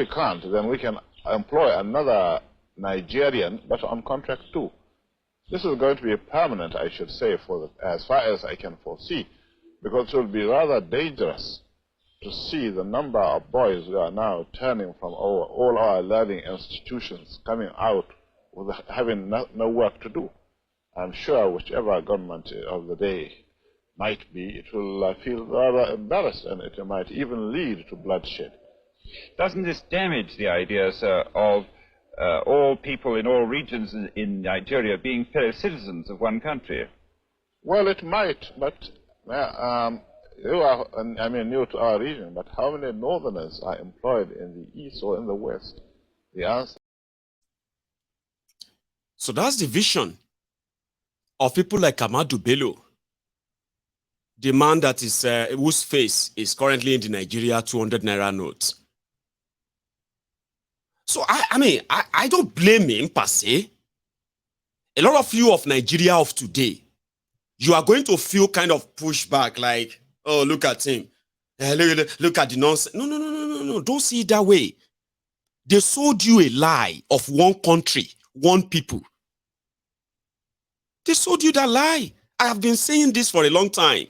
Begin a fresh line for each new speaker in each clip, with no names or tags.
we can't, then we can employ another Nigerian, but on contract too. This is going to be permanent, I should say, as far as I can foresee, because it will be rather dangerous to see the number of boys who are now turning from all our learning institutions, coming out with having no work to do. I'm sure whichever government of the day might be, it will feel rather embarrassed, and it might even lead to bloodshed.
Doesn't this damage the idea, sir, of all people in all regions in Nigeria being fellow citizens of one country?
Well, it might, but you are, I mean, new to our region, but how many northerners are employed in the east or in the west? The answer.
So that's the vision of people like Amadu Bello, the man that is whose face is currently in the Nigeria 200 naira note. So I mean, I don't blame him per se. A lot of you of Nigeria of today, you are going to feel kind of pushback, like, oh, look at him. Look at the nonsense. No. Don't see it that way. They sold you a lie of one country, one people. They sold you that lie. I have been saying this for a long time.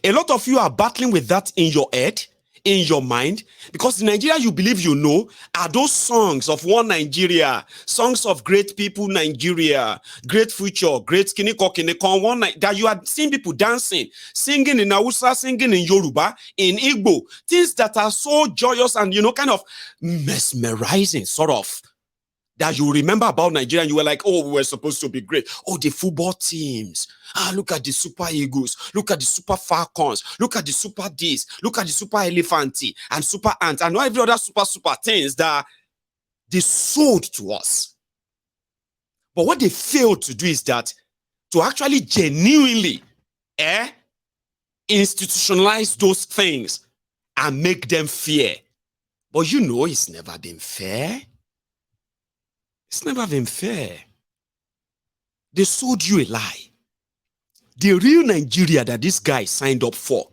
A lot of you are battling with that in your head, in your mind, because the Nigeria you believe you know are those songs of one Nigeria, songs of great people Nigeria, great future, great kiniko, one that you are seeing people dancing, singing in Hausa, singing in Yoruba, in Igbo, things that are so joyous and, kind of mesmerizing, sort of, that you remember about Nigeria and you were like, oh, we were supposed to be great. Oh, the football teams. Look at the Super Eagles. Look at the Super Falcons. Look at the Super this. Look at the Super Elephanti and Super Ant and every other super things that they sold to us. But what they failed to do is that to actually genuinely institutionalize those things and make them fair. But it's never been fair. It's never been fair. They sold you a lie. The real Nigeria that this guy signed up for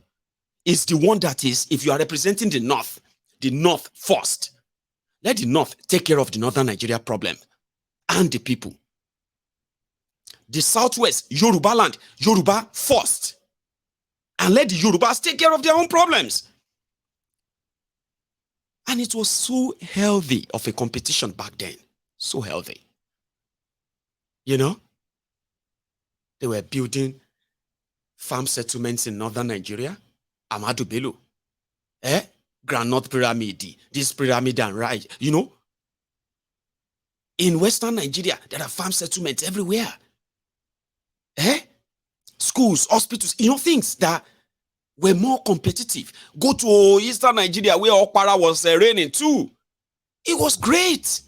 is the one that is, if you are representing the North first. Let the North take care of the Northern Nigeria problem and the people. The Southwest, Yoruba land, Yoruba first. And let the Yorubas take care of their own problems. And it was so healthy of a competition back then. So healthy. They were building farm settlements in northern Nigeria. Amadu Bello. Granite Pyramid. This pyramid and right. In western Nigeria, there are farm settlements everywhere. Schools, hospitals, things that were more competitive. Go to eastern Nigeria where Okpara was reigning too. It was great.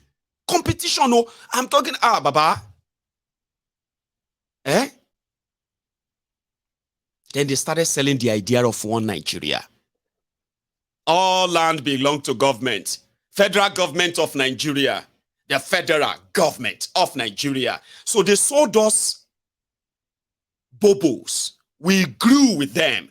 Competition, I'm talking, Baba. Then they started selling the idea of one Nigeria. All land belonged to government. Federal government of Nigeria. The federal government of Nigeria. So they sold us bobos. We grew with them.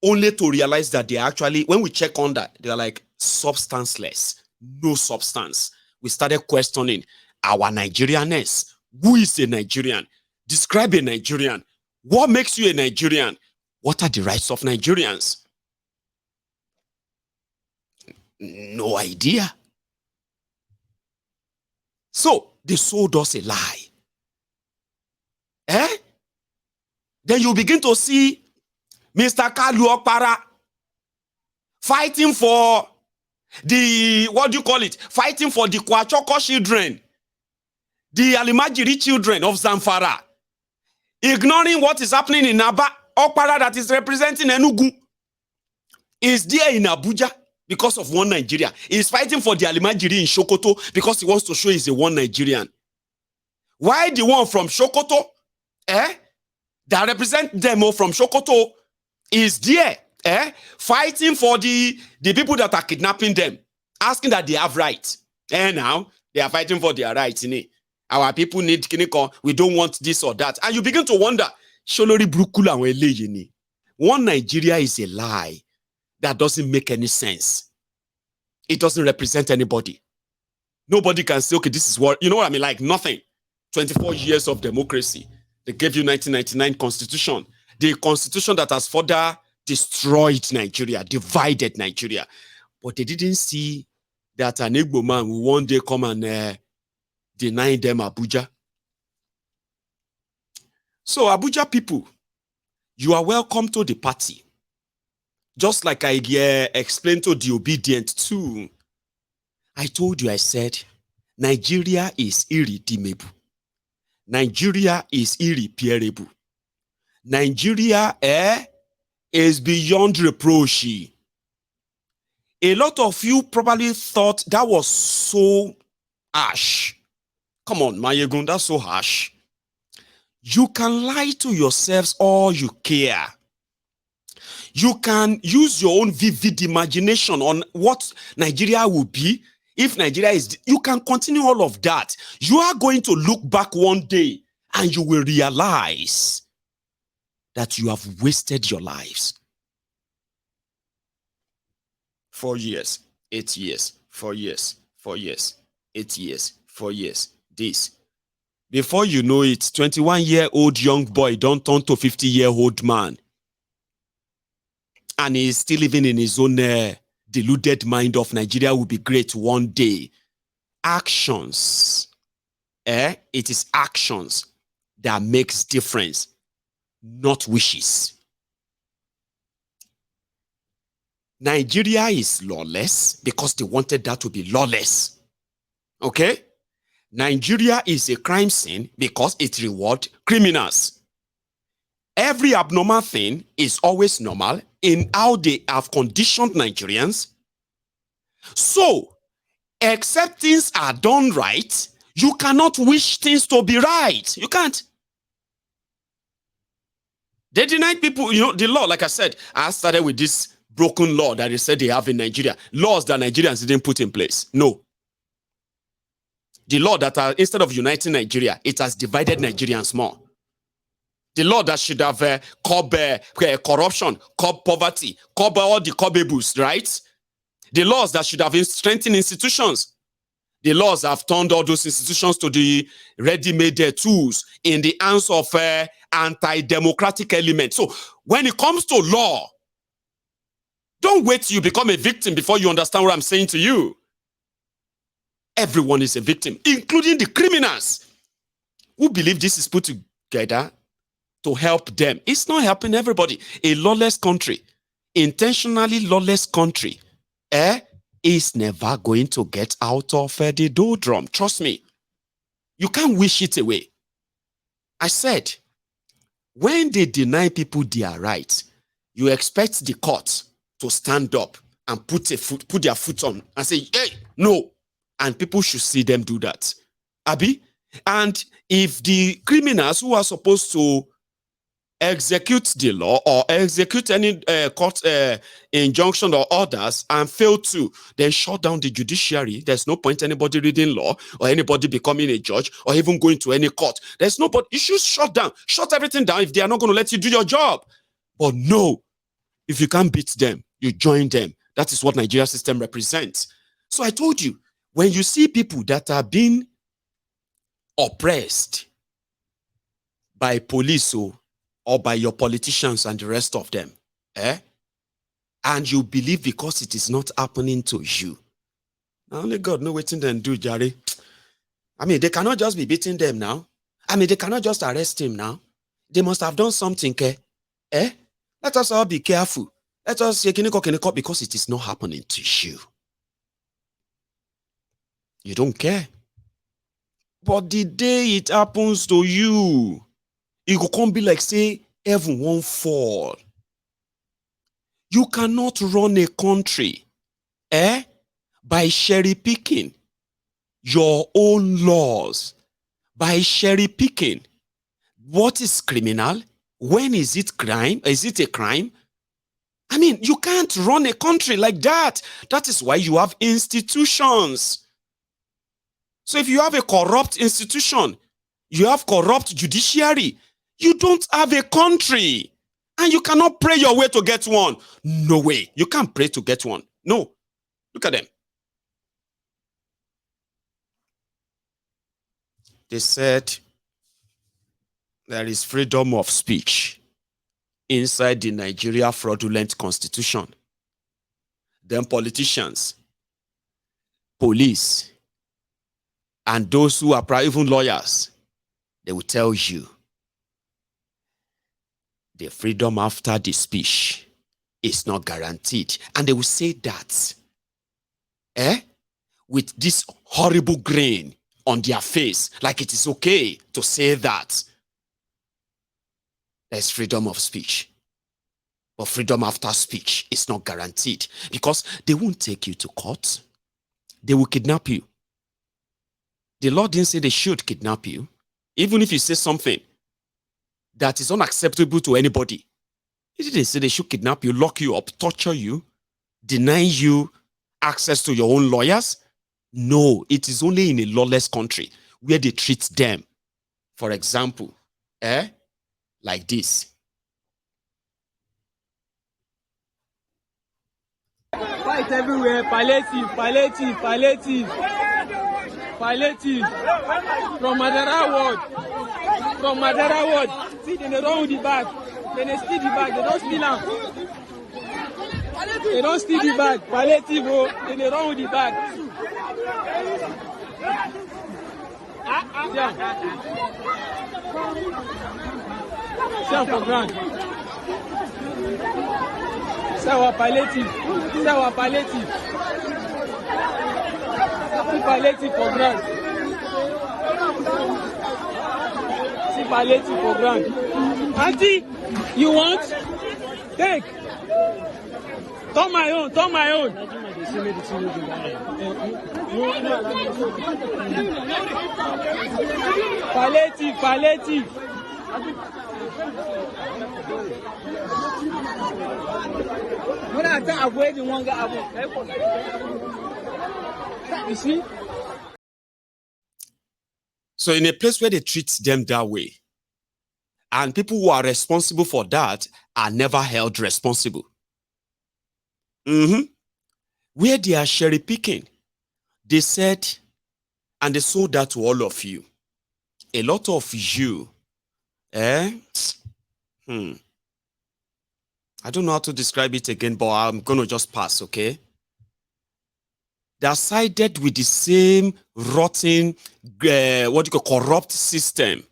Only to realize that they actually, when we check on that, they're like substanceless. No substance. We started questioning our Nigerianness. Who is a Nigerian? Describe a Nigerian. What makes you a Nigerian? What are the rights of Nigerians? No idea. So, they sold us a lie. Then you begin to see Mr. Kalu Okpara fighting for fighting for the Kwachoko children, the Alimajiri children of Zamfara, ignoring what is happening in Aba. Okpara that is representing Enugu is there in Abuja because of one Nigeria. He is fighting for the Alimajiri in Sokoto because he wants to show he's a one Nigerian. Why the one from Sokoto, that represent them all from Sokoto is there, fighting for the people that are kidnapping them, asking that they have rights. And now they are fighting for their rights. Our people need kiniko. We don't want this or that. And you begin to wonder, one Nigeria is a lie that doesn't make any sense. it doesn't represent anybody. Nobody can say, okay, this is what, you know what I mean? Like nothing. 24 years of democracy. They gave you 1999 constitution. The constitution that has further destroyed Nigeria, divided Nigeria. But they didn't see that an Igbo man will one day come and deny them Abuja. So Abuja people, you are welcome to the party. Just like I explained to the obedient too. I told you, I said, Nigeria is irredeemable. Nigeria is irreparable. Nigeria is beyond reproach. A lot of you probably thought that was so harsh. Come on, Mayegun, that's so harsh. You can lie to yourselves all you care. You can use your own vivid imagination on what Nigeria will be if Nigeria is. You can continue all of that. You are going to look back one day and you will realize that you have wasted your lives. 4 years, 8 years, 4 years, 4 years, 8 years, 4 years, this. Before you know it, 21-year-old young boy don't turn to 50-year-old man. And he's still living in his own deluded mind of Nigeria will be great one day. Actions. It is actions that makes difference, not wishes. Nigeria is lawless because they wanted that to be lawless. Okay? Nigeria is a crime scene because it rewards criminals. Every abnormal thing is always normal in how they have conditioned Nigerians. So, except things are done right, you cannot wish things to be right. You can't. They denied people, you know, the law, like I said, I started with this broken law that they said they have in Nigeria. Laws that Nigerians didn't put in place. No. The law that are, instead of uniting Nigeria, it has divided Nigerians more. The law that should have curbed corruption, curbed poverty, curbed all the curbables, right? The laws that should have strengthened institutions. The laws have turned all those institutions to the ready-made tools in the hands of anti-democratic elements. So when it comes to law, don't wait till you become a victim before you understand what I'm saying to you. Everyone is a victim, including the criminals who believe this is put together to help them. It's not helping everybody. A lawless country, intentionally lawless country, is never going to get out of the doldrum. Trust me. You can't wish it away. I said, when they deny people their rights, you expect the court to stand up and put their foot on and say, hey, no. And people should see them do that. Abi? And if the criminals who are supposed to execute the law or execute any court injunction or orders and fail to, then shut down the judiciary. There's no point anybody reading law or anybody becoming a judge or even going to any court. There's nobody. You should shut everything down if they are not going to let you do your job. But no, if you can't beat them, you join them. That is what Nigeria system represents. So I told you, when you see people that are being oppressed by police or by your politicians and the rest of them, and you believe because it is not happening to you, only God knows what they do, Jerry. I mean, they cannot just be beating them now. I mean, they cannot just arrest him now. They must have done something, Let us all be careful. Let us say, because it is not happening to you. You don't care. But the day it happens to you, it will come be like, say, heaven won't fall. You cannot run a country by cherry picking your own laws, by cherry picking. What is criminal? When is it crime? Is it a crime? I mean, you can't run a country like that. That is why you have institutions. So if you have a corrupt institution, you have corrupt judiciary, you don't have a country. And you cannot pray your way to get one. No way. You can't pray to get one. No. Look at them. They said there is freedom of speech inside the Nigeria fraudulent constitution. Then politicians, police, and those who are even lawyers, they will tell you the freedom after the speech is not guaranteed. And they will say that with this horrible grin on their face, like it is okay to say that there's freedom of speech. But freedom after speech is not guaranteed, because they won't take you to court. They will kidnap you. The law didn't say they should kidnap you. Even if you say something that is unacceptable to anybody, it didn't say they should kidnap you, lock you up, torture you, deny you access to your own lawyers. No, it is only in a lawless country where they treat them, for example, like this.
Fight everywhere, palliative, palliative, palliative, palliative. From Madara ward, from Madara ward. See, they run with the bag. They steal the bag, they don't steal them. They don't steal the bag, palliative, they run with the bag. Share for grant. C'est our palliative. C'est our palliative. See palliative for grant. See palliative for grant. Auntie, you want? Take. Turn my own, turn my own. Palliative, palliative. You see?
So in a place where they treat them that way, and people who are responsible for that are never held responsible. Where they are cherry picking, they said, and they sold that to all of you. A lot of you, I don't know how to describe it again, but I'm going to just pass, okay? They are sided with the same rotten, corrupt system.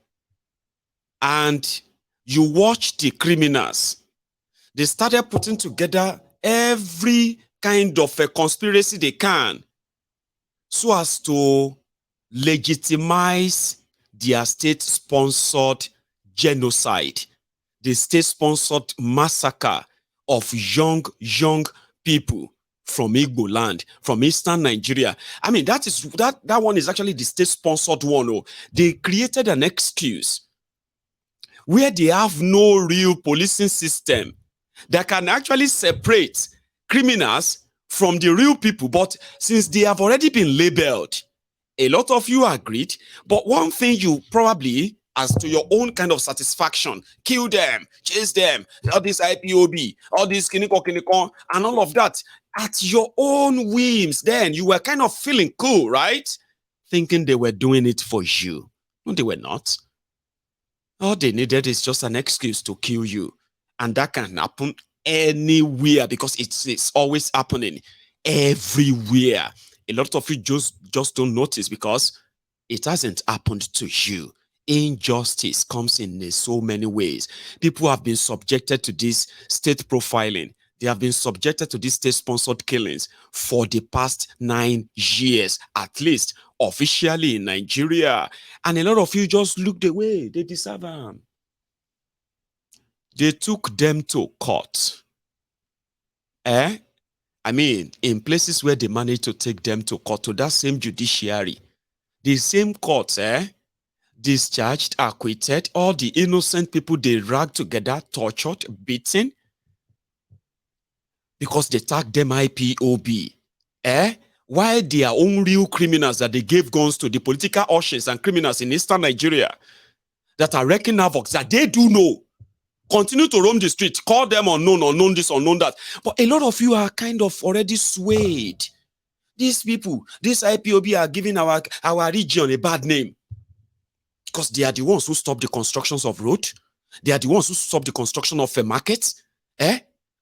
And you watch the criminals. They started putting together every kind of a conspiracy they can so as to legitimize their state-sponsored genocide, the state-sponsored massacre of young people from Igbo land, from Eastern Nigeria. I mean, that one is actually the state-sponsored one. Oh. They created an excuse where they have no real policing system that can actually separate criminals from the real people. But since they have already been labeled, a lot of you agreed. But one thing you probably, as to your own kind of satisfaction, kill them, chase them, all this IPOB, all this kiniko, and all of that, at your own whims, then you were kind of feeling cool, right? Thinking they were doing it for you. No, they were not. All they needed is just an excuse to kill you. And that can happen anywhere, because it's always happening everywhere. A lot of you just don't notice because it hasn't happened to you. Injustice comes in so many ways. People have been subjected to this state profiling. They have been subjected to these state-sponsored killings for the past 9 years, at least, officially in Nigeria. And a lot of you just looked away. They deserve them. They took them to court. I mean, in places where they managed to take them to court, to that same judiciary, the same courts, discharged, acquitted, all the innocent people they dragged together, tortured, beaten, because they tagged them IPOB. While their own real criminals that they gave guns to, the political ushers and criminals in Eastern Nigeria that are wreaking havoc, that they do know, continue to roam the street, call them unknown this, unknown that. But a lot of you are kind of already swayed. These people, this IPOB are giving our region a bad name. because they are the ones who stop the constructions of road. They are the ones who stop the construction of markets,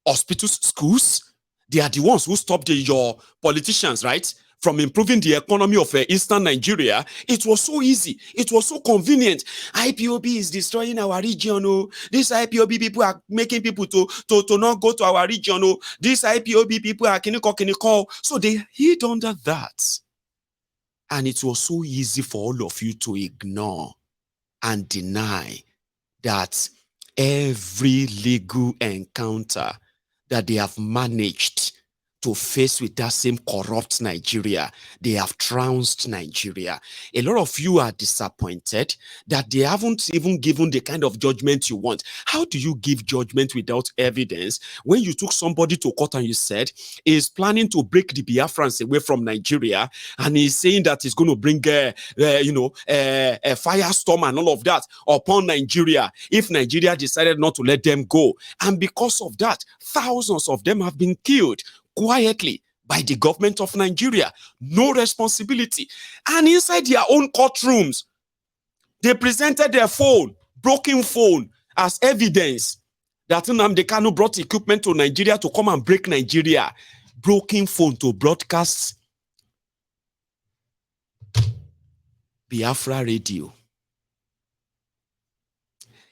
hospitals, schools. They are the ones who stop your politicians, right, from improving the economy of Eastern Nigeria. It was so easy. It was so convenient. IPOB is destroying our region. Oh, these IPOB people are making people to not go to our region. Oh, these IPOB people are kiniko. So they hid under that. And it was so easy for all of you to ignore and deny that every legal encounter that they have managed to face with that same corrupt Nigeria, they have trounced Nigeria. A lot of you are disappointed that they haven't even given the kind of judgment you want. How do you give judgment without evidence when you took somebody to court and you said he's planning to break the Biafrans away from Nigeria, and he's saying that he's going to bring a firestorm and all of that upon Nigeria if Nigeria decided not to let them go? And because of that, thousands of them have been killed quietly by the government of Nigeria. No responsibility. And inside their own courtrooms, they presented their broken phone, as evidence that Nnamdi Kanu brought equipment to Nigeria to come and break Nigeria. Broken phone to broadcast Biafra radio.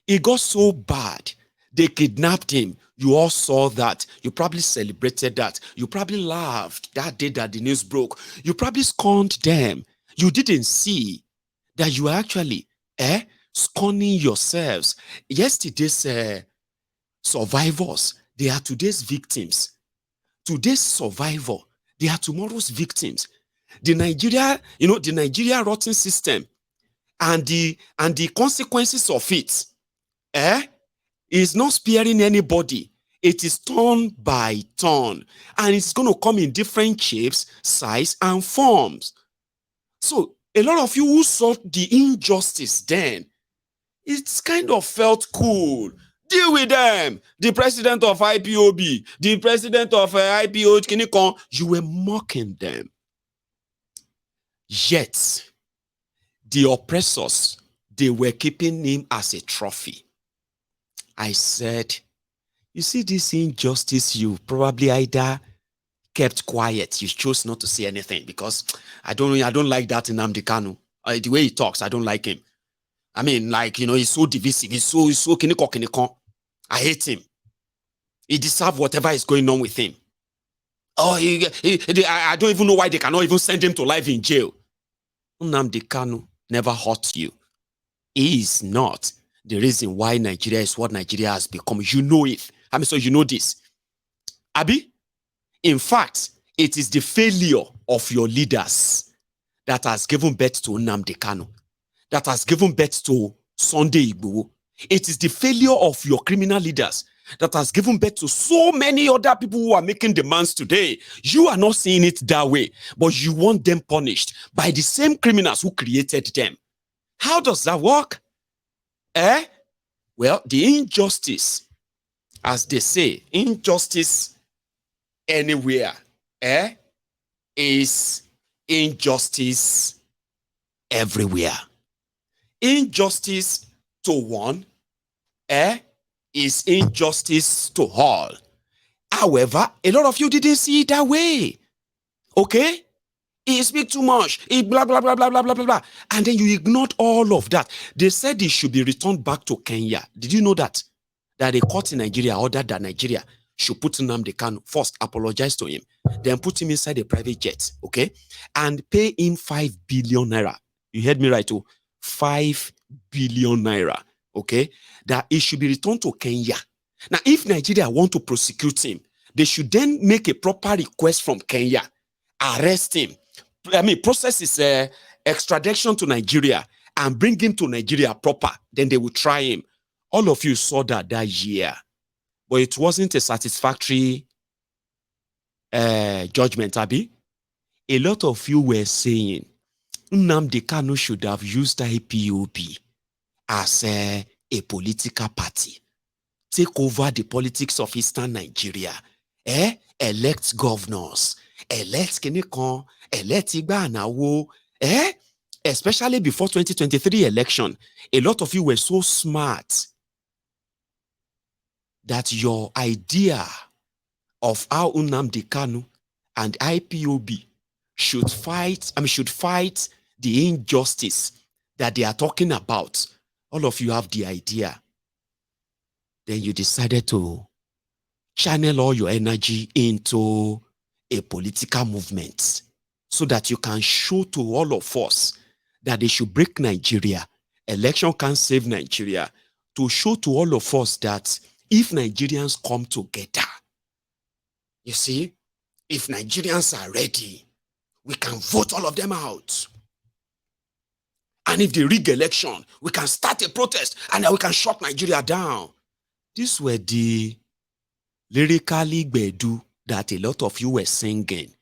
It got so bad, they kidnapped him. You all saw that. You probably celebrated that. You probably laughed that day that the news broke. You probably scorned them. You didn't see that you were actually scorning yourselves. Yesterday's survivors, they are today's victims. Today's survivor, they are tomorrow's victims. The Nigeria rotten system and the consequences of it, is not sparing anybody. It is turn by turn, and it's going to come in different shapes, size, and forms. So a lot of you who saw the injustice then, it's kind of felt cool. Deal with them. The president of IPOB, the president of IPO, you were mocking them. Yet, the oppressors, they were keeping him as a trophy. I said, you see this injustice, you probably either kept quiet, you chose not to say anything, because I don't like that in Nnamdi Kanu. The way he talks, I don't like him. I mean, like, he's so divisive, he's so kiniko. I hate him. He deserves whatever is going on with him. Oh, I don't even know why they cannot even send him to life in jail. Nnamdi Kanu never hurt you. He is not the reason why Nigeria is what Nigeria has become. You know it. I mean, so you know this. Abi, in fact, it is the failure of your leaders that has given birth to Nnamdi Kanu, that has given birth to Sunday Igboho. It is the failure of your criminal leaders that has given birth to so many other people who are making demands today. You are not seeing it that way, but you want them punished by the same criminals who created them. How does that work? Well, the injustice, as they say, injustice anywhere, is injustice everywhere. Injustice to one, is injustice to all. However, a lot of you didn't see it that way. Okay? He speaks too much. He blah, blah, blah, blah, blah, blah, blah, blah. And then you ignored all of that. They said he should be returned back to Kenya. Did you know that? That a court in Nigeria ordered that Nigeria should put Nnamdi Kanu, first apologize to him, then put him inside a private jet, okay? And pay him 5 billion naira. You heard me right, too. 5 billion naira, okay? That he should be returned to Kenya. Now, if Nigeria want to prosecute him, they should then make a proper request from Kenya, arrest him, process his extradition to Nigeria and bring him to Nigeria proper. Then they will try him. All of you saw that year. But it wasn't a satisfactory judgment, Abi. A lot of you were saying Nnamdi Kanu should have used IPOB as a political party. Take over the politics of Eastern Nigeria. Elect governors. Elect Kinekon. Elect Igbanawo. especially before 2023 election, a lot of you were so smart that your idea of how Nnamdi Kanu and IPOB should fight the injustice that they are talking about. All of you have the idea. Then you decided to channel all your energy into a political movement so that you can show to all of us that they should break Nigeria. Election can save Nigeria. To show to all of us that if Nigerians come together, you see, if Nigerians are ready, we can vote all of them out. And if they rig election, we can start a protest and then we can shut Nigeria down. These were the lyrically gbedu that a lot of you were singing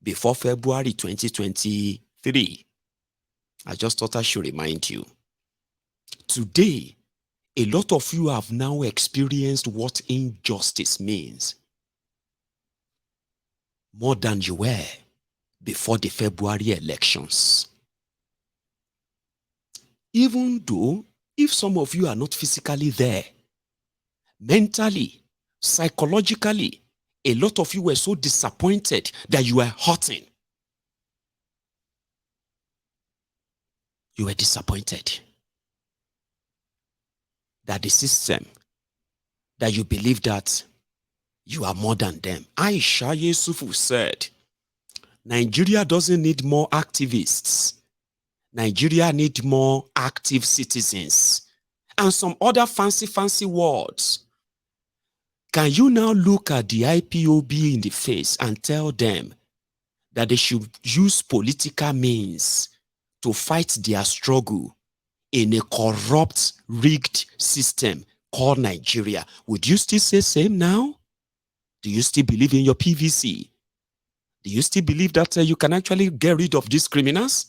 before February 2023. I just thought I should remind you. Today, a lot of you have now experienced what injustice means more than you were before the February elections. Even though, if some of you are not physically there, mentally, psychologically, a lot of you were so disappointed that you were hurting. You were disappointed that the system, that you believe that you are more than them. Aisha Yusufu said, Nigeria doesn't need more activists. Nigeria needs more active citizens. And some other fancy words. Can you now look at the IPOB in the face and tell them that they should use political means to fight their struggle in a corrupt, rigged system called Nigeria? Would you still say same now? Do you still believe in your PVC? Do you still believe that you can actually get rid of these criminals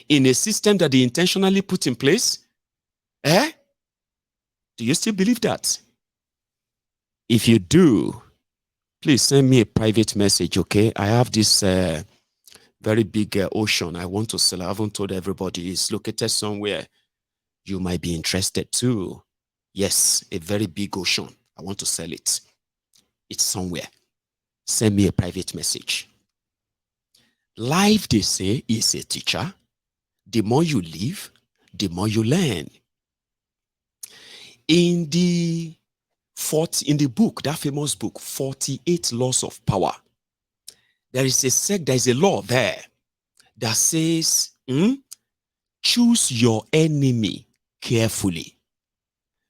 in a system that they intentionally put in place? Do you still believe that? If you do, please send me a private message, okay? I have this very big ocean I want to sell. I haven't told everybody. It's located somewhere you might be interested too. Yes, a very big ocean. I want to sell it. It's somewhere. Send me a private message. Life, they say, is a teacher. The more you live, the more you learn. In the book, that famous book, 48 Laws of Power, there is a law there that says, choose your enemy carefully.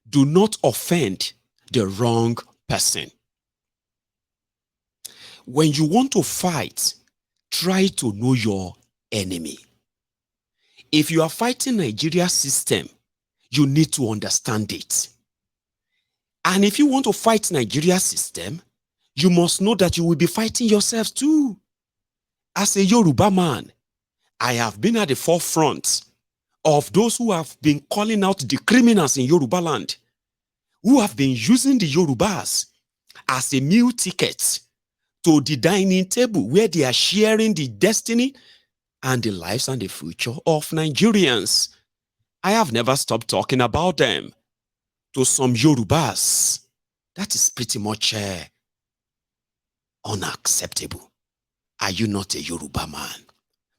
Do not offend the wrong person. When you want to fight, try to know your enemy. If you are fighting Nigeria's system, you need to understand it. And if you want to fight Nigeria's system, you must know that you will be fighting yourselves too. As a Yoruba man, I have been at the forefront of those who have been calling out the criminals in Yoruba land, who have been using the Yorubas as a meal ticket to the dining table where they are sharing the destiny and the lives and the future of Nigerians. I have never stopped talking about them to some Yorubas. That is pretty much unacceptable. Are you not a Yoruba man?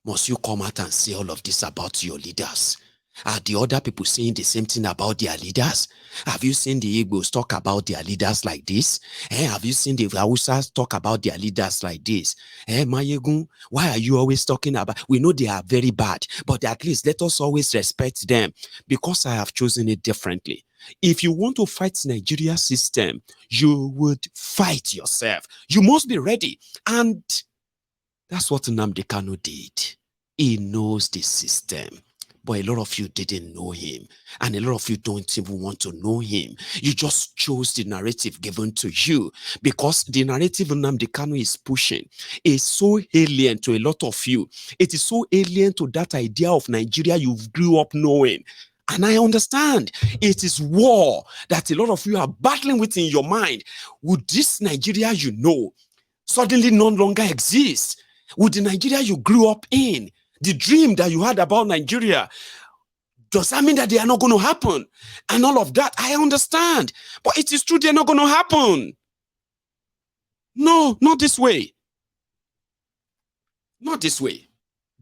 Must you come out and say all of this about your leaders? Are the other people saying the same thing about their leaders? Have you seen the Igbos talk about their leaders like this? Have you seen the Hausas talk about their leaders like this? Mayegun, why are you always talking about? We know they are very bad, but at least let us always respect them, because I have chosen it differently. If you want to fight Nigeria's system, you would fight yourself. You must be ready. And that's what Nnamdi Kanu did. He knows the system. But a lot of you didn't know him. And a lot of you don't even want to know him. You just chose the narrative given to you, because the narrative Nnamdi Kanu is pushing is so alien to a lot of you. It is so alien to that idea of Nigeria you grew up knowing. And I understand it is war that a lot of you are battling with in your mind. Would this Nigeria you know suddenly no longer exist? Would the Nigeria you grew up in The dream that you had about Nigeria, does that mean that they are not going to happen? And all of that, I understand. But it is true they're not going to happen. No, not this way. Not this way.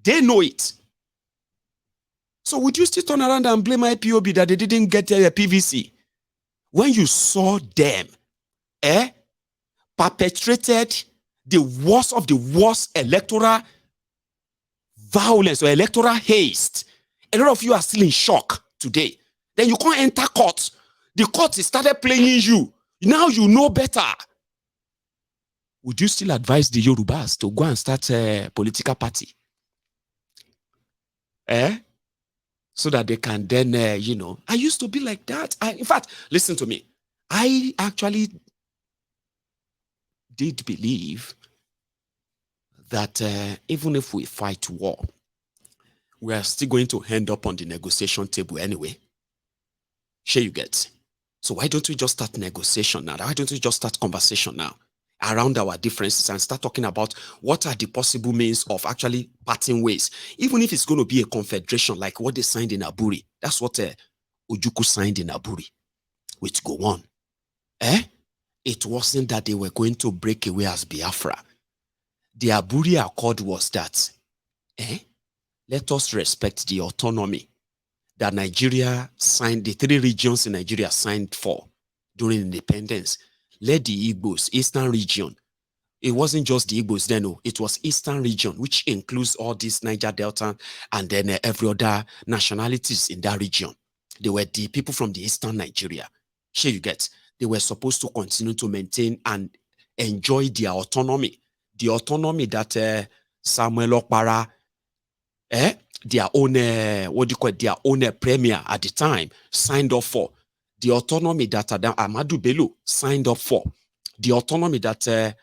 They know it. So would you still turn around and blame IPOB that they didn't get a PVC? When you saw them, perpetrated the worst of the worst electoral violence or electoral haste, a lot of you are still in shock today. Then you can't enter court. The court started playing you. Now you know better. Would you still advise the Yorubas to go and start a political party? So that they can then, I used to be like that. In fact, listen to me. I actually did believe that even if we fight war, we are still going to end up on the negotiation table anyway. Sure you get. So why don't we just start negotiation now? Why don't we just start conversation now around our differences and start talking about what are the possible means of actually parting ways? Even if it's going to be a confederation like what they signed in Aburi. That's what Ojukwu signed in Aburi with Gowon. It wasn't that they were going to break away as Biafra. The Aburi Accord was that, let us respect the autonomy that Nigeria signed, the 3 regions in Nigeria signed for during independence. Let the Igbos, Eastern region, it wasn't just the Igbos then, no, it was Eastern region, which includes all this Niger Delta and then every other nationalities in that region. They were the people from the Eastern Nigeria. Here you get, they were supposed to continue to maintain and enjoy their autonomy. The autonomy that Samuel Okpara, their own, their own premier at the time signed up for. The autonomy that Ahmadu Bello signed up for. The autonomy that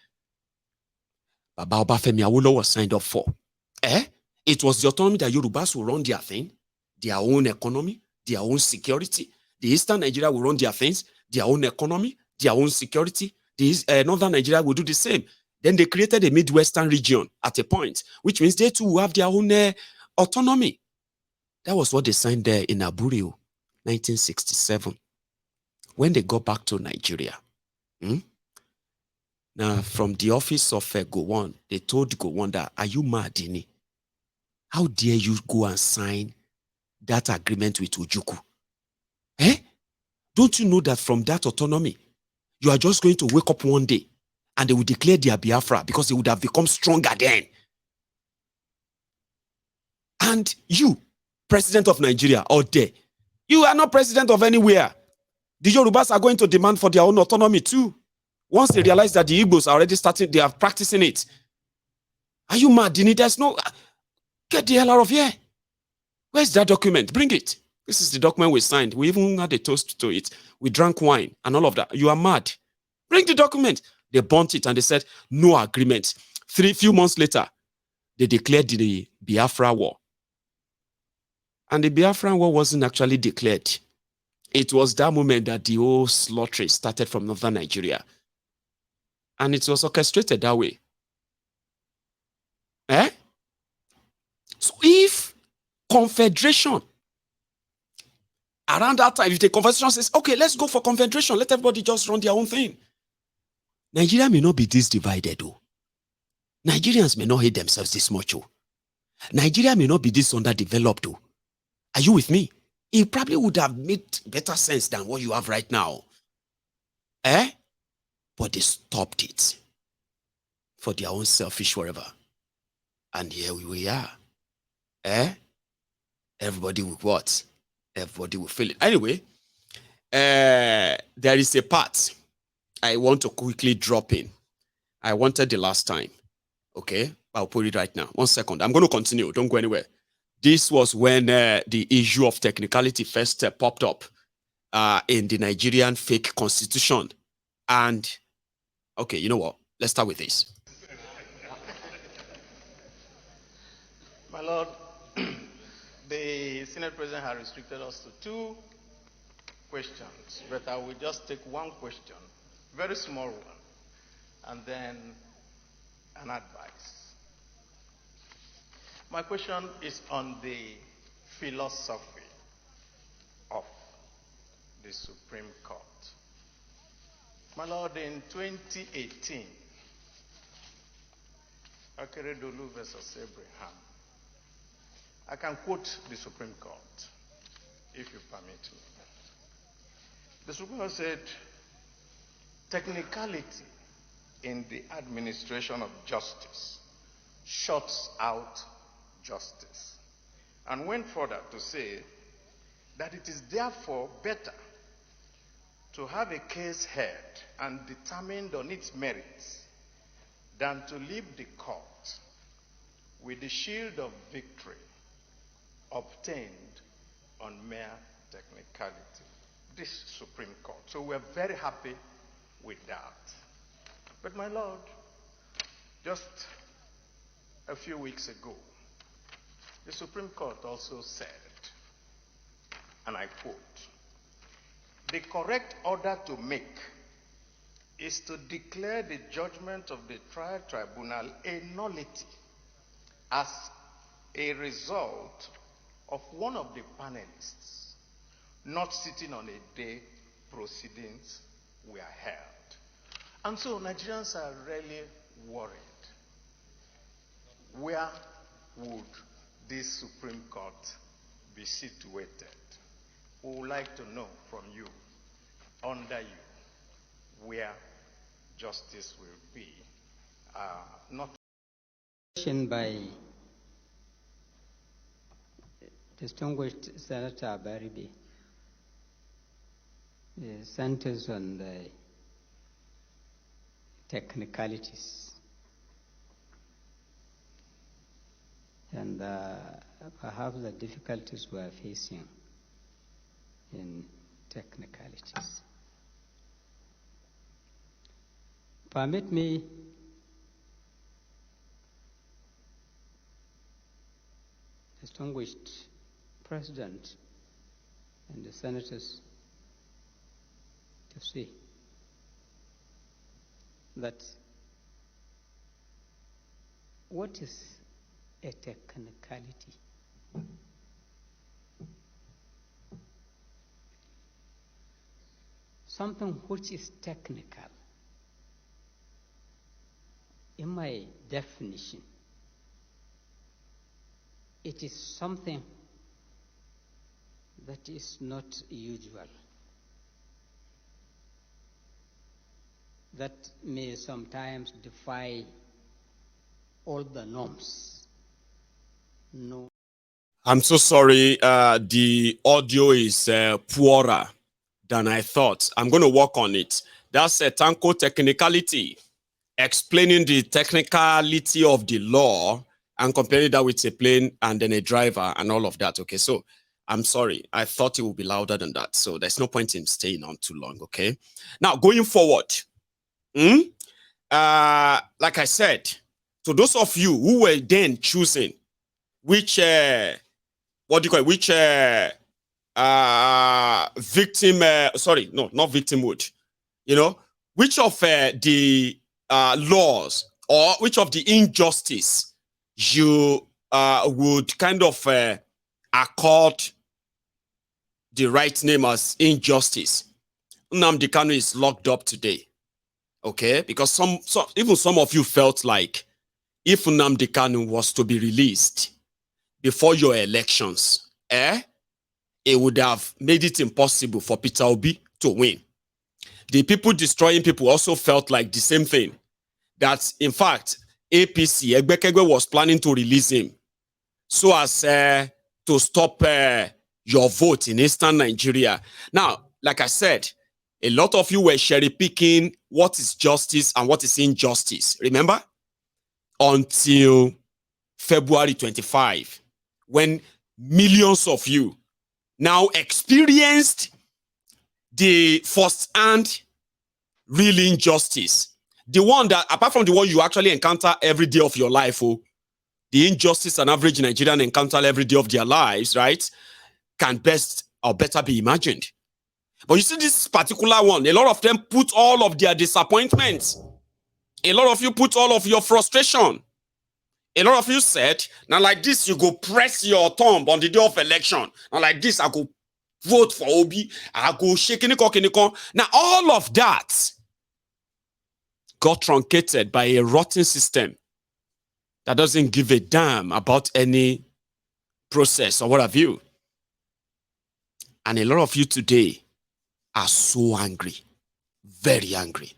Baba Obafemi Awolowo signed up for. It was the autonomy that Yorubas will run their thing, their own economy, their own security. The Eastern Nigeria will run their things, their own economy, their own security. The Northern Nigeria will do the same. Then they created a Midwestern region at a point, which means they too will have their own autonomy. That was what they signed there in Aburi, 1967. When they got back to Nigeria, now from the office of Gowon, they told Gowon that, are you mad, Dini? How dare you go and sign that agreement with Ojukwu? Don't you know that from that autonomy, you are just going to wake up one day and they will declare their Biafra because they would have become stronger then. And you, president of Nigeria, out there, you are not president of anywhere. The Yorubas are going to demand for their own autonomy too. Once they realize that the Igbos are already starting, they are practicing it. Are you mad? There's no... Get the hell out of here. Where's that document? Bring it. This is the document we signed. We even had a toast to it. We drank wine and all of that. You are mad. Bring the document. They burnt it and they said, no agreement. Few months later, they declared the Biafra War. And the Biafra War wasn't actually declared. It was that moment that the whole slaughter started from northern Nigeria. And it was orchestrated that way. So if confederation, around that time, if the confederation says, okay, let's go for confederation, let everybody just run their own thing. Nigeria may not be this divided, though. Nigerians may not hate themselves this much, though. Nigeria may not be this underdeveloped, though. Are you with me? It probably would have made better sense than what you have right now. But they stopped it for their own selfish whatever. And here we are. Everybody will what? Everybody will feel it. Anyway, there is a part I want to quickly drop in. I wanted the last time. Okay? I'll put it right now. 1 second. I'm going to continue. Don't go anywhere. This was when the issue of technicality first popped up in the Nigerian fake constitution. And, okay, you know what? Let's start with this.
My Lord, the Senate President has restricted us to 2 questions, but I will just take 1 question, very small one, and then an advice. My question is on the philosophy of the Supreme Court. My Lord, in 2018, Akeredolu versus Abraham, I can quote the Supreme Court, if you permit me. The Supreme Court said, technicality in the administration of justice shuts out justice, and went further to say that it is therefore better to have a case heard and determined on its merits than to leave the court with the shield of victory obtained on mere technicality. This Supreme Court. So we're very happy with that. But my Lord, just a few weeks ago, the Supreme Court also said, and I quote, the correct order to make is to declare the judgment of the trial tribunal a nullity as a result of one of the panelists not sitting on a day proceedings were held. And so Nigerians are really worried. Where would this Supreme Court be situated? We would like to know from you, under you, where justice will be. Not
by distinguished Senator Baribi centers on the technicalities and perhaps the difficulties we are facing in technicalities. Permit me distinguished President and the senators to say that what is a technicality? Something which is technical, in my definition, it is something that is not usual, that may sometimes defy all the norms. No.
I'm so sorry. The audio is poorer than I thought. I'm going to work on it. That's a Tanko technicality, explaining the technicality of the law and comparing that with a plane and then a driver and all of that. Okay, so I'm sorry. I thought it would be louder than that. So there's no point in staying on too long. Okay. Now going forward, like I said, to those of you who were then choosing which what do you call it? Which victim? Sorry, no, not victimhood. You know, which of the laws or which of the injustice you would kind of accord the right name as injustice. Nnamdi Kanu is locked up today, okay? Because even some of you felt like if Nnamdi Kanu was to be released before your elections, it would have made it impossible for Peter Obi to win. The people destroying people also felt like the same thing. That, in fact, APC, Egbekegbe, was planning to release him so as to stop your vote in Eastern Nigeria. Now, like I said, a lot of you were cherry-picking what is justice and what is injustice. Remember? Until February 25, when millions of you now experienced the first-hand real injustice. The one that, apart from the one you actually encounter every day of your life, the injustice an average Nigerian encounter every day of their lives, right, can best or better be imagined. But you see this particular one, a lot of them put all of their disappointments. A lot of you put all of your frustration. A lot of you said, now like this, you go press your thumb on the day of election. Now like this, I go vote for Obi. I go shake kiniko. Now all of that got truncated by a rotten system that doesn't give a damn about any process or what have you. And a lot of you today are so angry, very angry.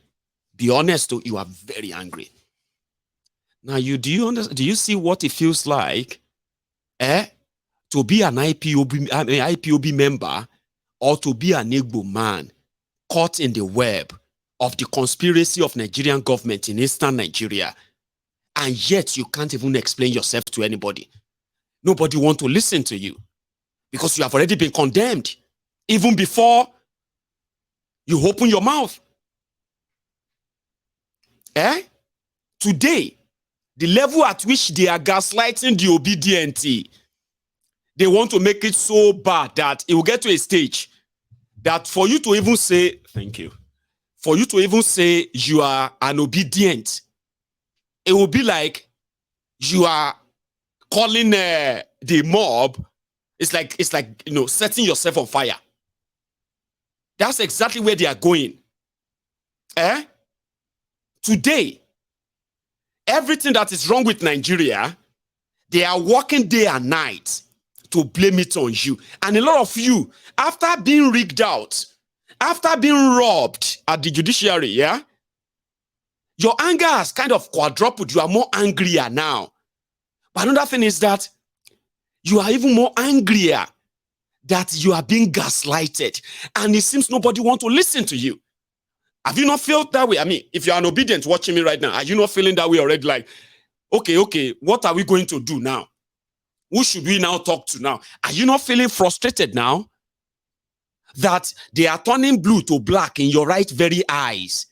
Be honest, though, you are very angry. Now, do you see what it feels like, to be an IPOB member or to be an Igbo man caught in the web of the conspiracy of Nigerian government in eastern Nigeria, and yet you can't even explain yourself to anybody. Nobody wants to listen to you because you have already been condemned even before you open your mouth. Today, the level at which they are gaslighting the obedient, they want to make it so bad that it will get to a stage that for you to even say, thank you, for you to even say you are an obedient, it will be like you are calling the mob. It's like setting yourself on fire. That's exactly where they are going. Today, everything that is wrong with Nigeria, they are working day and night to blame it on you. And a lot of you, after being rigged out, after being robbed at the judiciary, your anger has kind of quadrupled. You are more angrier now. But another thing is that you are even more angrier that you are being gaslighted. And it seems nobody wants to listen to you. Have you not felt that way? I mean, if you're an obedient watching me right now, are you not feeling that way already? Like, okay, what are we going to do now? Who should we now talk to now? Are you not feeling frustrated now that they are turning blue to black in your right very eyes?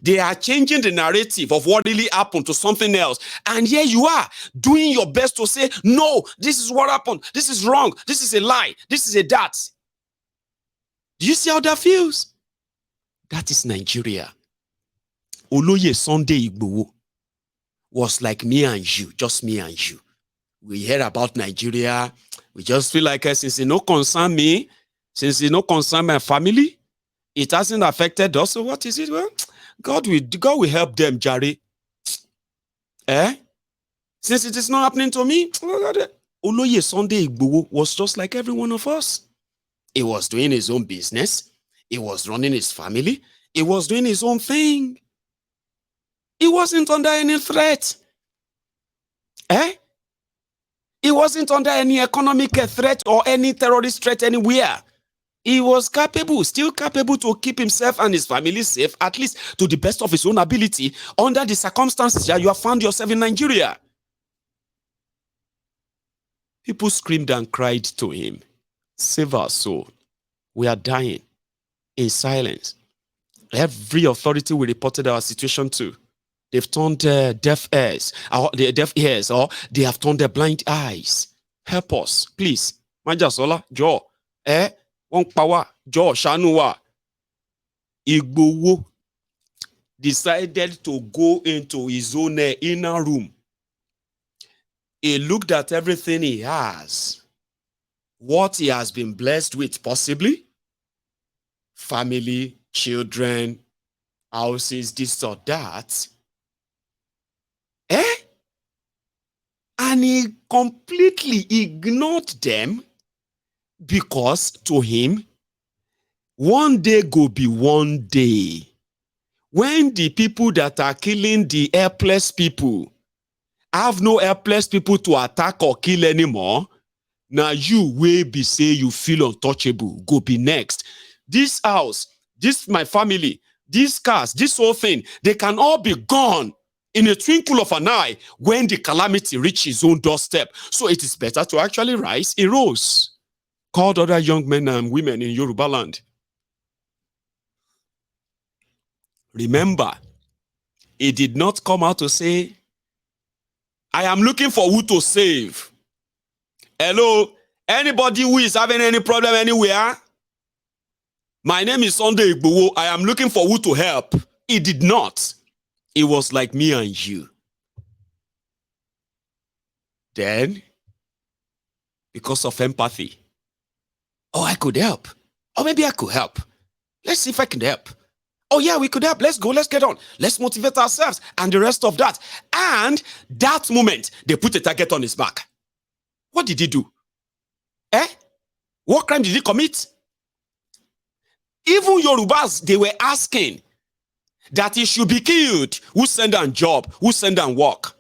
They are changing the narrative of what really happened to something else. And here you are doing your best to say, no, this is what happened. This is wrong. This is a lie. This is a that. Do you see how that feels? That is Nigeria. Oloye Sunday Igboho was like me and you, just me and you. We hear about Nigeria. We just feel like since it no concern me, since it no concern my family, it hasn't affected us. So what is it? Well, God will help them, Jare. Since it is not happening to me, Oloye Sunday Igboho was just like every one of us. He was doing his own business. He was running his family. He was doing his own thing. He wasn't under any threat. He wasn't under any economic threat or any terrorist threat anywhere. He was capable, still capable to keep himself and his family safe, at least to the best of his own ability, under the circumstances that you have found yourself in Nigeria. People screamed and cried to him, save our soul. We are dying in silence. Every authority we reported our situation to, they've turned deaf ears, or they have turned their blind eyes. Help us, please. Majasola, Joe, one power, Joe, Shanuwa. Igboho decided to go into his own inner room. He looked at everything he has, what he has been blessed with, possibly family, children, houses, this or that. And he completely ignored them because to him, one day go be one day. When the people that are killing the helpless people have no helpless people to attack or kill anymore, now you will be say you feel untouchable, go be next. This house, this my family, these cars, this whole thing, they can all be gone in a twinkle of an eye when the calamity reaches his own doorstep. So it is better to actually rise. He rose, called other young men and women in Yoruba land. Remember, he did not come out to say, I am looking for who to save. Hello, anybody who is having any problem anywhere? My name is Sunday Igboho. I am looking for who to help. He did not. It was like me and you. Then, because of empathy, oh, I could help. Or maybe I could help. Let's see if I can help. Oh, yeah, we could help. Let's go. Let's get on. Let's motivate ourselves and the rest of that. And that moment, they put a target on his back. What did he do? What crime did he commit? Even Yorubas, they were asking that he should be killed. Who send on job? Who send on work?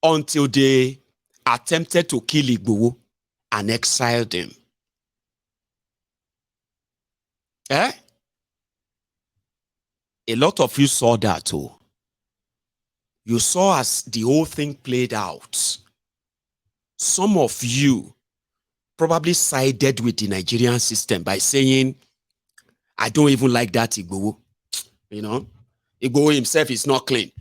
Until they attempted to kill Igboho and exiled him. A lot of you saw that too. You saw as the whole thing played out. Some of you probably sided with the Nigerian system by saying, I don't even like that Igboho. You know, Igboho himself is not clean.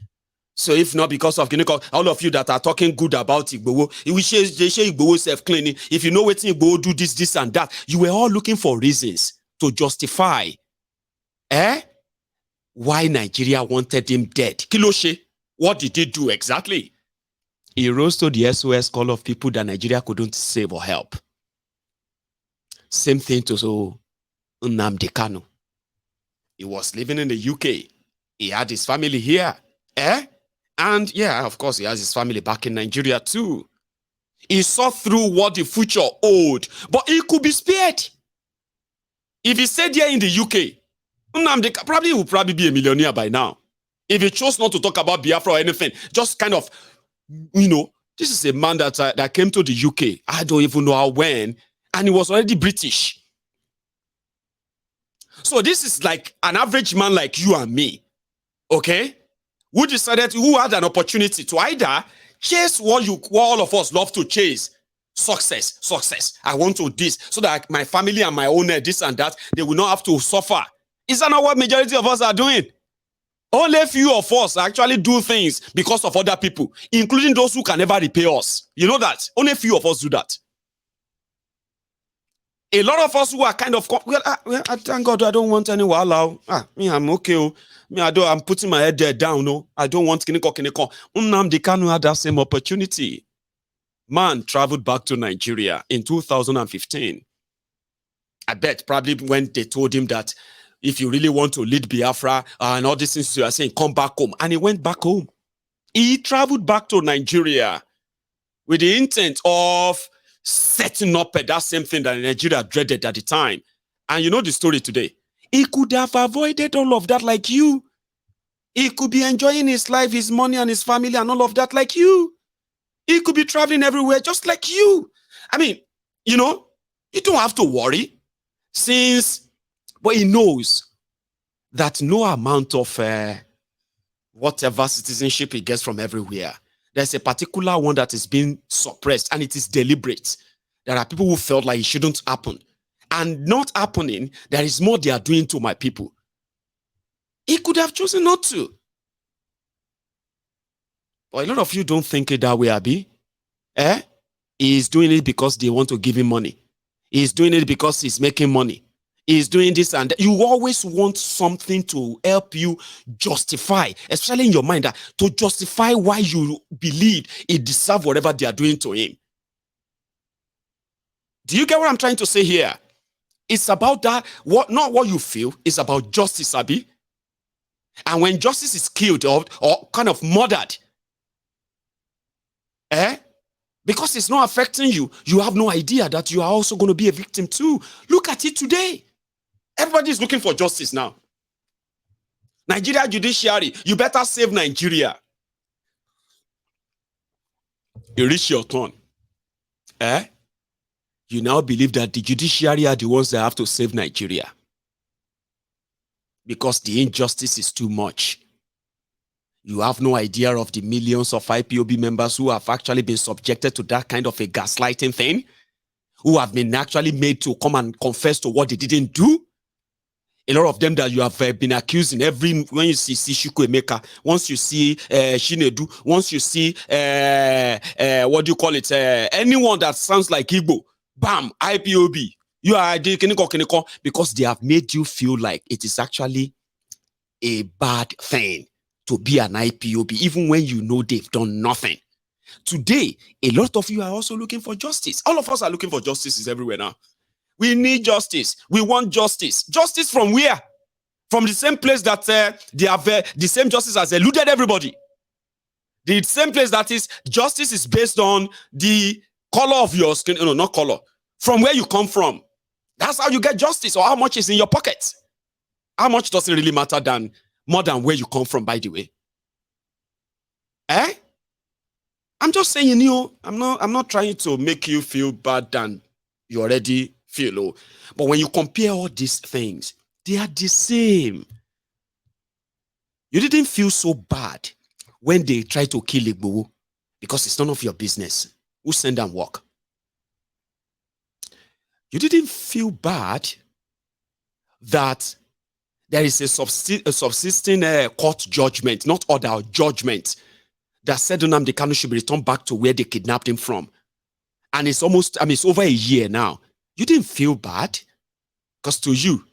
So if not because of all of you that are talking good about Igboho, they say Igboho self-cleaning. If you know what Igboho do this and that, you were all looking for reasons to justify why Nigeria wanted him dead. Kiloshe, what did he do exactly? He rose to the SOS call of people that Nigeria couldn't save or help. Same thing to Nnamdi Kanu. He was living in the UK. He had his family here. And yeah, of course, he has his family back in Nigeria too. He saw through what the future owed, but he could be spared. If he stayed here in the UK, Nnamdi would probably be a millionaire by now. If he chose not to talk about Biafra or anything, just kind of, this is a man that came to the UK. I don't even know how when, and he was already British. So this is like an average man like you and me, okay? Who had an opportunity to either chase what all of us love to chase. Success. I want to this, so that my family and my owner, this and that, they will not have to suffer. Is that not what majority of us are doing? Only a few of us actually do things because of other people, including those who can never repay us. You know that? Only a few of us do that. A lot of us who are kind of, I thank God I don't want any wahala. I'm okay. I'm putting my head there down. No, I don't want kiniko. Nnamdi Kanu had that same opportunity. Man traveled back to Nigeria in 2015. I bet probably when they told him that if you really want to lead Biafra and all these things you are saying, come back home. And he went back home. He traveled back to Nigeria with the intent of setting up that same thing that Nigeria dreaded at the time. And you know the story today. He could have avoided all of that like you. He could be enjoying his life, his money and his family and all of that like you. He could be traveling everywhere just like you. I mean, you don't have to worry but he knows that no amount of whatever citizenship he gets from everywhere, there's a particular one that is being suppressed and it is deliberate. There are people who felt like it shouldn't happen. And not happening, there is more they are doing to my people. He could have chosen not to. But a lot of you don't think it that way, Abi. He's doing it because they want to give him money. He's doing it because he's making money. He's doing this and that. You always want something to help you justify, especially in your mind, to justify why you believe he deserves whatever they are doing to him. Do you get what I'm trying to say here? It's about that, not what you feel, it's about justice, Abi. And when justice is killed or kind of murdered, because it's not affecting you, you have no idea that you are also going to be a victim too. Look at it today. Everybody is looking for justice now. Nigeria judiciary, you better save Nigeria. You reach your turn. You now believe that the judiciary are the ones that have to save Nigeria. Because the injustice is too much. You have no idea of the millions of IPOB members who have actually been subjected to that kind of a gaslighting thing, who have been actually made to come and confess to what they didn't do. A lot of them that you have been accusing when you see Shuku Emeka, once you see Shinedu, once you see what do you call it? Anyone that sounds like Igbo, bam, IPOB. You are because they have made you feel like it is actually a bad thing to be an IPOB, even when you know they've done nothing. Today, a lot of you are also looking for justice. All of us are looking for justice everywhere now. We need justice. We want justice. Justice from where? From the same place that they have the same justice has eluded everybody. The same place that is justice is based on the color of your skin. No, not color. From where you come from. That's how you get justice, or how much is in your pocket. How much doesn't really matter more than where you come from, by the way. I'm just saying, I'm not trying to make you feel bad than you already feel. But when you compare all these things, they are the same. You didn't feel so bad when they try to kill Igbo because it's none of your business. Who send them work? You didn't feel bad that there is a subsisting court judgment, not order, judgment, that said Nnamdi Kanu should be returned back to where they kidnapped him from. And it's almost, it's over a year now. You didn't feel bad because to you,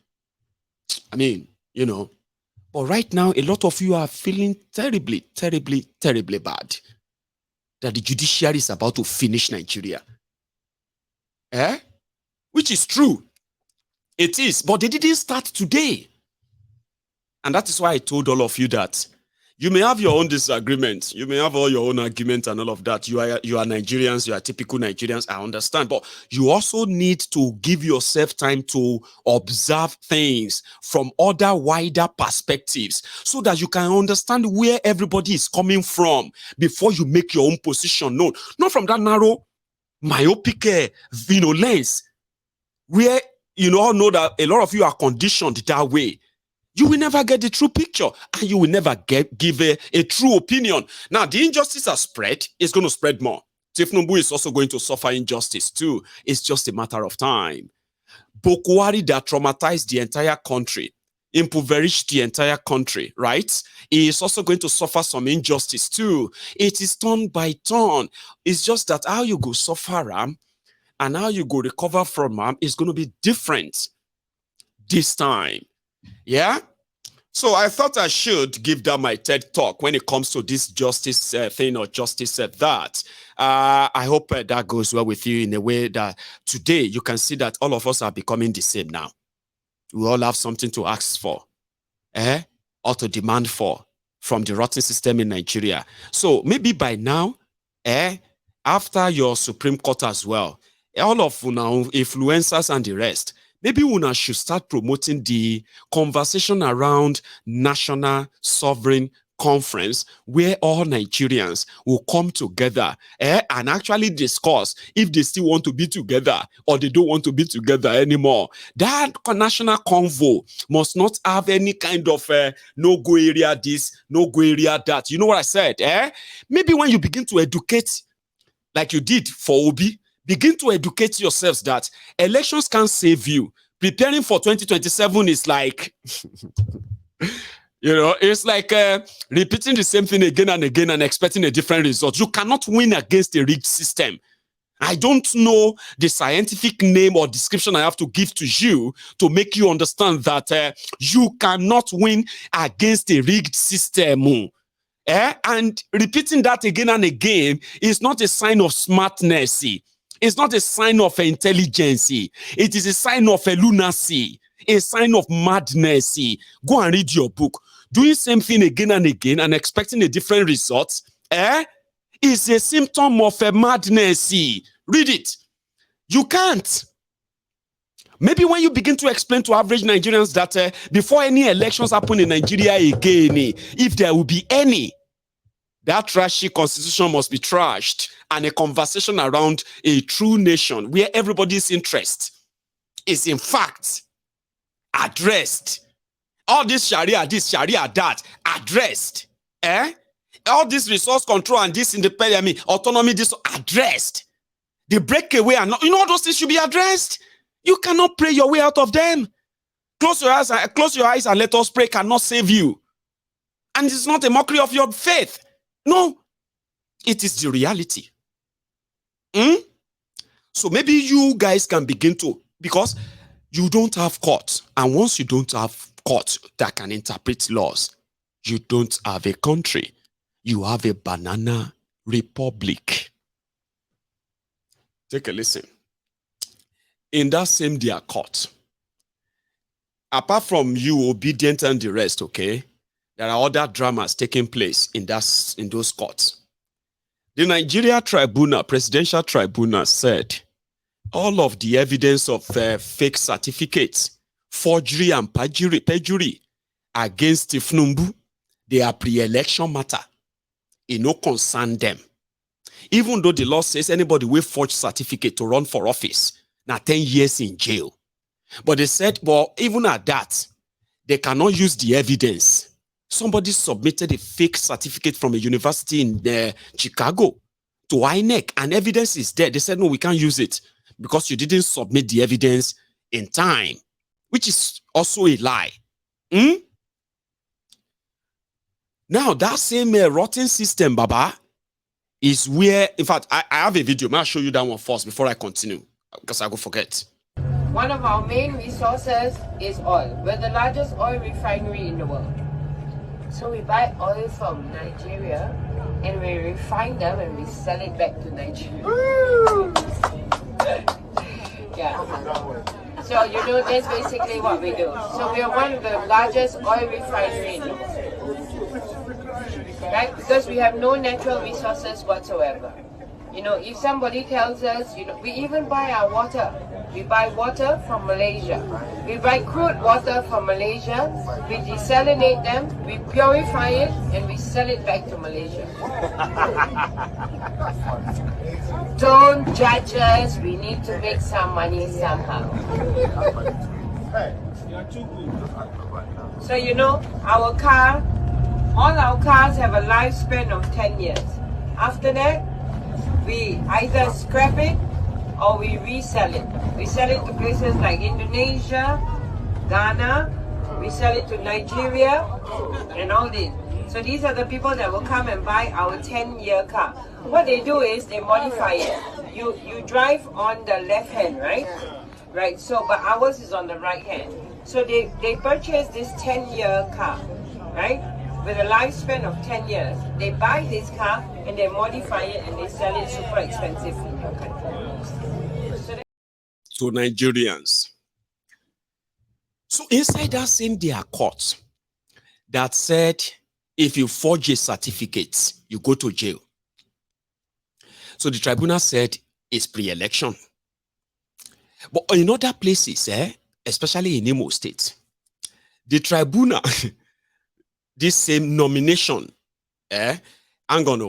but right now, a lot of you are feeling terribly, terribly, terribly bad that the judiciary is about to finish Nigeria. Which is true. It is, but they didn't start today. And that is why I told all of you that you may have your own disagreements. You may have all your own arguments and all of that. You are Nigerians. You are typical Nigerians. I understand. But you also need to give yourself time to observe things from other wider perspectives so that you can understand where everybody is coming from before you make your own position known. Not from that narrow, myopic, lens where all know that a lot of you are conditioned that way. You will never get the true picture and you will never give a true opinion. Now, the injustice has spread. It's going to spread more. Tifnumbu is also going to suffer injustice too. It's just a matter of time. Boko Haram that traumatized the entire country, impoverished the entire country, right? He is also going to suffer some injustice too. It is turn by turn. It's just that how you go suffer and how you go recover from is going to be different this time. Yeah? So I thought I should give that my TED talk when it comes to this justice thing or justice that. I hope that goes well with you in a way that today you can see that all of us are becoming the same now. We all have something to ask for, or to demand for from the rotten system in Nigeria. So maybe by now, after your Supreme Court as well, all of now influencers and the rest, maybe Una should start promoting the conversation around national sovereign conference where all Nigerians will come together and actually discuss if they still want to be together or they don't want to be together anymore. That national convo must not have any kind of no-go area this, no-go area that. You know what I said? Maybe when you begin to educate like you did for Obi, begin to educate yourselves that elections can't save you. Preparing for 2027 is like, it's like repeating the same thing again and again and expecting a different result. You cannot win against a rigged system. I don't know the scientific name or description I have to give to you to make you understand that you cannot win against a rigged system. And repeating that again and again is not a sign of smartness. It's not a sign of intelligence. It is a sign of a lunacy, a sign of madness. Go and read your book. Doing same thing again and again and expecting a different result is a symptom of a madness. Read it. You can't. Maybe when you begin to explain to average Nigerians that before any elections happen in Nigeria again, if there will be any, that trashy constitution must be trashed, and a conversation around a true nation where everybody's interest is in fact addressed. All this Sharia, that, addressed. All this resource control and this independent, autonomy, this addressed. The breakaway and all those things should be addressed. You cannot pray your way out of them. Close your eyes and let us pray cannot save you. And it's not a mockery of your faith. No, it is the reality. So maybe you guys can begin to, because you don't have court. And once you don't have court that can interpret laws, you don't have a country. You have a banana republic. Take a listen. In that same their court, apart from you obedient and the rest, okay, there are other dramas taking place in those courts. The Nigeria tribunal, presidential tribunal, said all of the evidence of fake certificates, forgery and perjury against Ifnumbu, they are pre-election matter. It no concern them. Even though the law says anybody will forge certificate to run for office, now 10 years in jail. But they said, well, even at that, they cannot use the evidence. Somebody submitted a fake certificate from a university in Chicago to INEC, and evidence is there. They said, no, we can't use it because you didn't submit the evidence in time, which is also a lie. Now, that same rotten system, Baba, is where, in fact, I have a video. I'll show you that one first before I continue, because I go forget.
One of our main resources is oil. We're the largest oil refinery in the world. So we buy oil from Nigeria and we refine them and we sell it back to Nigeria. Yeah. So, you know, that's basically what we do. So we are one of the largest oil refineries in the world. Right? Because we have no natural resources whatsoever. You know, if somebody tells us, you know, we even buy our water. We buy water from Malaysia. We buy crude water from Malaysia. We desalinate them, we purify it, and we sell it back to Malaysia. Don't judge us. We need to make some money somehow. So, you know, all our cars have a lifespan of 10 years. After that, we either scrap it or we resell it. We sell it to places like Indonesia, Ghana, we sell it to Nigeria, and all this. So these are the people that will come and buy our 10-year car. What they do is they modify it. You drive on the left hand, right? Right, so, but ours is on the right hand. So they purchase this 10-year car, right? With a lifespan of 10 years. They buy this car and they modify it and they sell it super expensive in your country.
So Nigerians. So inside that same their court that said, if you forge a certificate, you go to jail. So the tribunal said it's pre-election. But in other places, especially in Imo State, the tribunal, this same nomination, I'm gonna